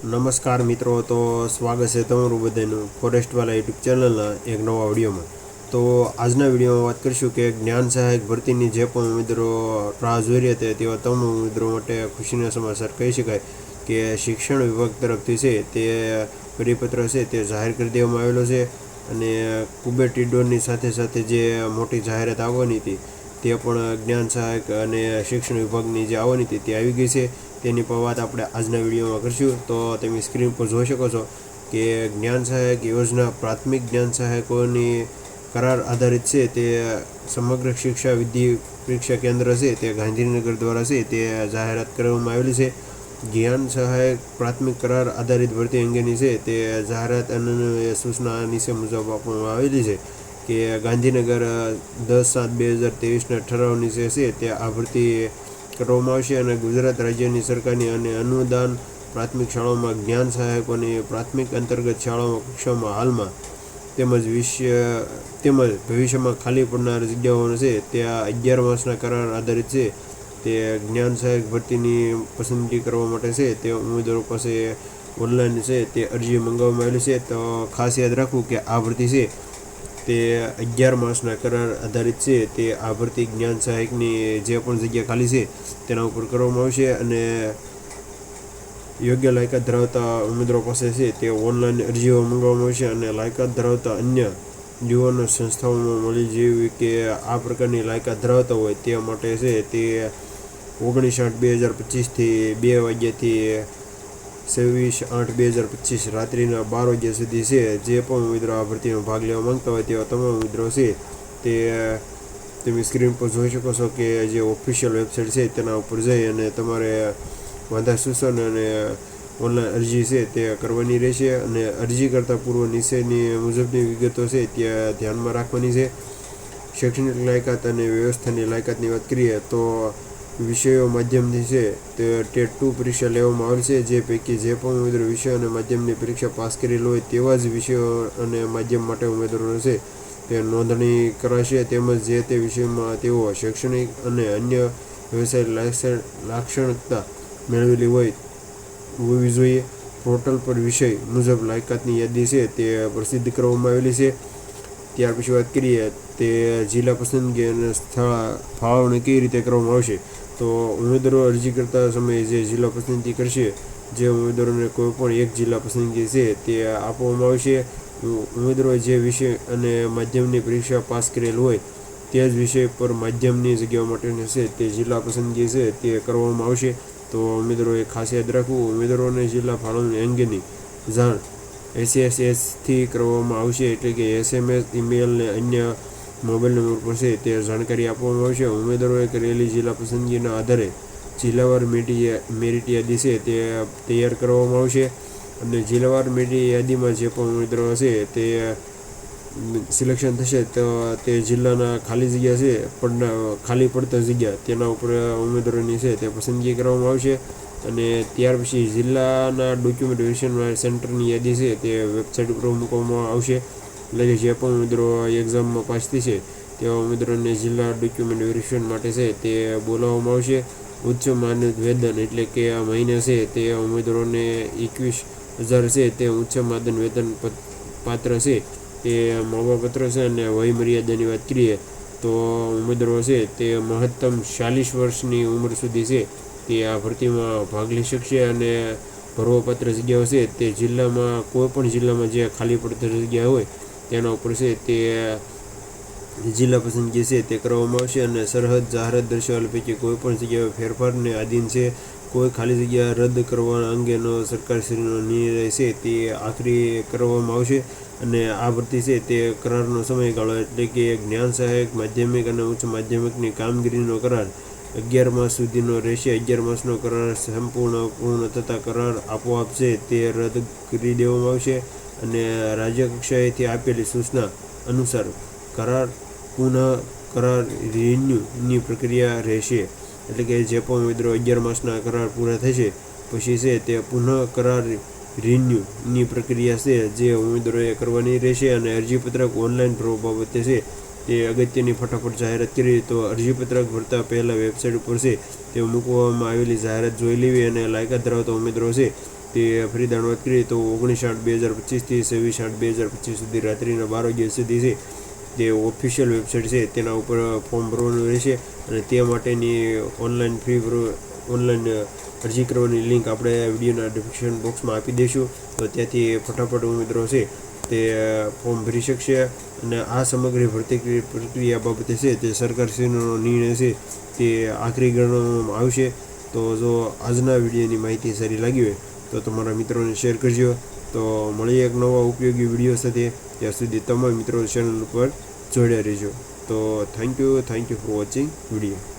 નમસ્કાર મિત્રો, તો સ્વાગત છે તમારું બધાનું ફોરેસ્ટવાલા યુટ્યુબ ચેનલના એક નવા વિડીયોમાં. તો આજના વિડીયોમાં વાત કરીશું કે જ્ઞાન સહાયક ભરતીની જે પણ ઉમેદવારો રાહ જોઈ રહ્યા હતા તેવા તમામ ઉમેદવારો માટે ખુશીના સમાચાર કહી શકાય કે શિક્ષણ વિભાગ તરફથી છે તે પરિપત્ર છે તે જાહેર કરી દેવામાં આવેલો છે. અને કુબેર ટિડોરની સાથે સાથે જે મોટી જાહેરાત આવવાની હતી તે પણ જ્ઞાન સહાયક અને શિક્ષણ વિભાગની જે આવવાની હતી તે આવી ગઈ છે. તેની પર વાત આપણે આજના વિડીયોમાં કરીશું. તો તમે સ્ક્રીન પર જોઈ શકો છો કે જ્ઞાન સહાયક યોજના પ્રાથમિક જ્ઞાન સહાયકોની કરાર આધારિત છે. તે સમગ્ર શિક્ષા વિધિ પરીક્ષા કેન્દ્ર છે તે ગાંધીનગર દ્વારા છે તે જાહેરાત કરવામાં આવેલી છે. જ્ઞાન સહાયક પ્રાથમિક કરાર આધારિત ભરતી અંગેની છે તે જાહેરાત અને સૂચના નીચે મુજબ આપવામાં આવેલી છે કે ગાંધીનગર 10/7/2023ના ઠરાવ નીચે છે તે આ ભરતી કરવામાં આવશે. અને ગુજરાત રાજ્યની સરકારની અને અનુદાન પ્રાથમિક શાળાઓમાં જ્ઞાન સહાયકોની પ્રાથમિક અંતર્ગત શાળાઓમાં કક્ષામાં હાલમાં તેમજ ભવિષ્યમાં ખાલી પડનાર જગ્યાઓનો છે તે 11 માસના કરાર આધારિત છે તે જ્ઞાન સહાયક ભરતીની પસંદગી કરવા માટે છે તે ઉમેદવારો પાસે ઓનલાઈન છે તે અરજી મંગાવવામાં આવેલી છે. તો ખાસ યાદ રાખવું કે આ ભરતી છે તે 11 માસના કરાર આધારિત છે. તે આ ભરતી જ્ઞાન સહાયકની જે પણ જગ્યા ખાલી છે તેના ઉપર કરવામાં આવશે. અને યોગ્ય લાયકાત ધરાવતા ઉમેદવારો પાસે છે તે ઓનલાઈન અરજીઓ મંગાવવામાં આવશે. અને લાયકાત ધરાવતા અન્ય યુવાનો સંસ્થાઓમાં મળી જેવી કે આ પ્રકારની લાયકાત ધરાવતા હોય તે માટે છે તે 19/8/2025થી 2 વાગ્યાથી 26/8/2025 રાત્રિના 12 વાગ્યા સુધી છે. જે પણ ઉમેદવારો આ ભરતીમાં ભાગ લેવા માંગતા હોય તેવા તમામ ઉમેદવારો છે તે તમે સ્ક્રીન પર જોઈ શકો છો કે જે ઓફિશિયલ વેબસાઇટ છે તેના ઉપર જઈ અને તમારે વાંધા સૂચન અને ઓનલાઈન અરજી છે તે કરવાની રહેશે. અને અરજી કરતાં પૂર્વ નીચેની મુજબની વિગતો છે ત્યાં ધ્યાનમાં રાખવાની છે. શૈક્ષણિક લાયકાત અને વ્યવસ્થાની લાયકાતની વાત કરીએ તો વિષયો માધ્યમથી છે તે ટેટ 2 પરીક્ષા લેવામાં આવે છે. જે પૈકી જે પણ ઉમેદવારો વિષય અને માધ્યમની પરીક્ષા પાસ કરેલ હોય તેવા જ વિષયો અને માધ્યમ માટે ઉમેદવારો છે તે નોંધણી કરાશે. તેમજ જે તે વિષયમાં તેઓ શૈક્ષણિક અને અન્ય વ્યવસાયિક લાક્ષણિકતા મેળવેલી હોવી જોઈએ. પોર્ટલ પર વિષય મુજબ લાયકાતની યાદી છે તે પ્રસિદ્ધ કરવામાં આવેલી છે. ત્યાર પછી વાત કરીએ તે જિલ્લા પસંદગી અને સ્થળ ફાળવણી કેવી રીતે કરવામાં આવશે. તો ઉમેદવારો અરજી કરતા સમયે જે જિલ્લા પસંદગી કરશે જે ઉમેદવારોને કોઈ પણ એક જિલ્લા પસંદગી છે તે આપવામાં આવશે. ઉમેદવારોએ જે વિષય અને માધ્યમની પરીક્ષા પાસ કરેલ હોય તે જ વિષય પર માધ્યમની જગ્યાઓ માટેની છે તે જિલ્લા પસંદગી છે તે કરવામાં આવશે. તો ઉમેદવારોએ ખાસ યાદ રાખવું, ઉમેદવારોને જિલ્લા ફાળવણી અંગેની જાણ SSSથી કરવામાં આવશે. એટલે કે SMS, ઈમેલ અને અન્ય મોબાઈલ નંબર પર છે તે જાણકારી આપવામાં આવશે. ઉમેદવારોએ કરેલી જિલ્લા પસંદગીના આધારે જિલ્લાવાર મેરિટ યાદી છે તે તૈયાર કરવામાં આવશે. અને જિલ્લાવાર મેરિટ યાદીમાં જે પણ ઉમેદવારો હશે તે સિલેક્શન થશે તો તે જિલ્લાના ખાલી જગ્યા છે ખાલી પડતા જગ્યા તેના ઉપર ઉમેદવારોની છે તે પસંદગી કરવામાં આવશે. અને ત્યાર પછી જિલ્લાના ડોક્યુમેન્ટ વેરિફિકેશન સેન્ટરની યાદી છે તે વેબસાઇટ ઉપર મૂકવામાં આવશે. એટલે કે જે પણ ઉમેદવારો એક્ઝામમાં પાસ થશે તેવા ઉમેદવારોને જિલ્લા ડોક્યુમેન્ટ વેરિફિકેશન માટે છે તે બોલાવવામાં આવશે. ઉચ્ચ માન્ય વેતન એટલે કે આ મહિને છે તે ઉમેદવારોને 21,000 છે તે ઉચ્ચ માદન વેતન પાત્ર છે તે મળવાપત્ર છે. અને વય મર્યાદાની વાત કરીએ તો ઉમેદવારો છે તે મહત્તમ 40 વર્ષની ઉંમર સુધી છે તે આ ભરતીમાં ભાગ લઈ શકશે. અને ભરવાપાત્ર જગ્યાઓ છે તે જિલ્લામાં કોઈ પણ જિલ્લામાં જે ખાલી પડતી જગ્યા હોય તેના ઉપર છે તે જિલ્લા પસંદગી છે તે કરવામાં આવશે. અને સરહદ જાહેરાત દર્શાવેલ પૈકી કોઈ પણ જગ્યાએ ફેરફારને આધીન છે. કોઈ ખાલી જગ્યા રદ કરવા અંગેનો સરકારશ્રીનો નિર્ણય છે તે આખરી કરવામાં આવશે. અને આ ભરતી છે તે કરારનો સમયગાળો એટલે કે જ્ઞાન સહાયક માધ્યમિક અને ઉચ્ચ માધ્યમિકની કામગીરીનો કરાર 11 માસ સુધીનો રહેશે. 11 માસનો કરાર પૂર્ણ થતાં કરાર આપોઆપ છે તે રદ કરી દેવામાં આવશે. અને રાજ્ય કક્ષાએથી આપેલી સૂચના અનુસાર કરાર રિન્યુની પ્રક્રિયા રહેશે. એટલે કે જે પણ ઉમેદવારો 11 માસના કરાર પૂરા થશે પછી છે તે પુનઃ કરાર રિન્યુની પ્રક્રિયા છે જે ઉમેદવારોએ કરવાની રહેશે. અને અરજીપત્રક ઓનલાઈન ભરવા બાબતે છે તે અગત્યની ફટાફટ જાહેરાત કરી. તો અરજીપત્રક ભરતા પહેલાં વેબસાઇટ ઉપર છે તે મૂકવામાં આવેલી જાહેરાત જોઈ લેવી. અને લાયકાત ધરાવતા ઉમેદવારો છે તે ફરીદાણ વાત કરીએ તો 19/8/2025થી 26/8/2025 સુધી રાત્રિના 12 વાગ્યા સુધી છે તે ઓફિશિયલ વેબસાઇટ છે તેના ઉપર ફોર્મ ભરવાનું રહેશે. અને તે માટેની ઓનલાઈન અરજી કરવાની લિંક આપણે વિડીયોના ડિસ્ક્રિપ્શન બોક્સમાં આપી દઈશું. તો ત્યાંથી ફટાફટ ઉમેદવારો છે તે ફોર્મ ભરી શકશે. અને આ સમગ્ર ભરતી પ્રક્રિયા બાબતે છે તે સરકારશ્રીનો નિર્ણય છે તે આખરી ગણવામાં આવશે. તો જો આજના વિડીયોની માહિતી સારી લાગી હોય તો તમારા મિત્રોને શેર કરજો. તો મળીએ એક નવા ઉપયોગી વિડીયો સાથે. ત્યાં સુધી તમામ મિત્રો ચેનલ ઉપર જોડ્યા રહેજો. તો thank you for watching video.